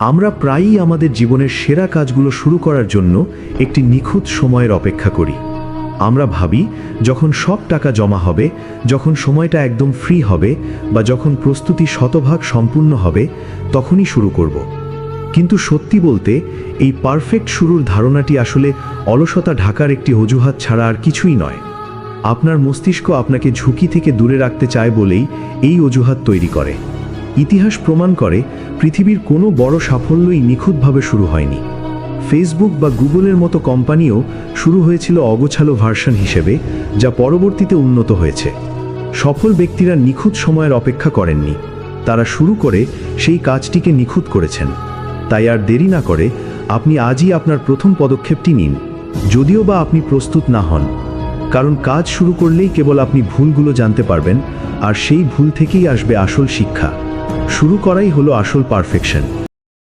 আমরা প্রায়ই আমাদের জীবনের সেরা কাজগুলো শুরু করার জন্য একটি নিখুঁত সময়ের অপেক্ষা করি। আমরা ভাবি যখন সব টাকা জমা হবে, যখন সময়টা একদম ফ্রি হবে, বা যখন প্রস্তুতি শতভাগ সম্পূর্ণ হবে, তখনই শুরু করব। কিন্তু সত্যি বলতে এই পারফেক্ট শুরুর ধারণাটি আসলে অলসতা ঢাকার একটি অজুহাত ছাড়া আর কিছুই নয়। আপনার মস্তিষ্ক আপনাকে ঝুঁকি থেকে দূরে রাখতে চায় বলেই এই অজুহাত তৈরি করে। ইতিহাস প্রমাণ করে পৃথিবীর কোনো বড় সাফল্যই নিখুঁতভাবে শুরু হয়নি। ফেসবুক বা গুগলের মতো কোম্পানিও শুরু হয়েছিল অগোছালো ভার্সন হিসেবে, যা পরবর্তীতে উন্নত হয়েছে। সফল ব্যক্তিরা নিখুঁত সময়ের অপেক্ষা করেননি, তারা শুরু করে সেই কাজটিকে নিখুঁত করেছেন। তাই আর দেরি না করে আপনি আজই আপনার প্রথম পদক্ষেপটি নিন, যদিও বা আপনি প্রস্তুত না হন। কারণ কাজ শুরু করলেই কেবল আপনি ভুলগুলো জানতে পারবেন, আর সেই ভুল থেকেই আসবে আসল শিক্ষা। শুরু করাই হলো আসল পারফেকশন।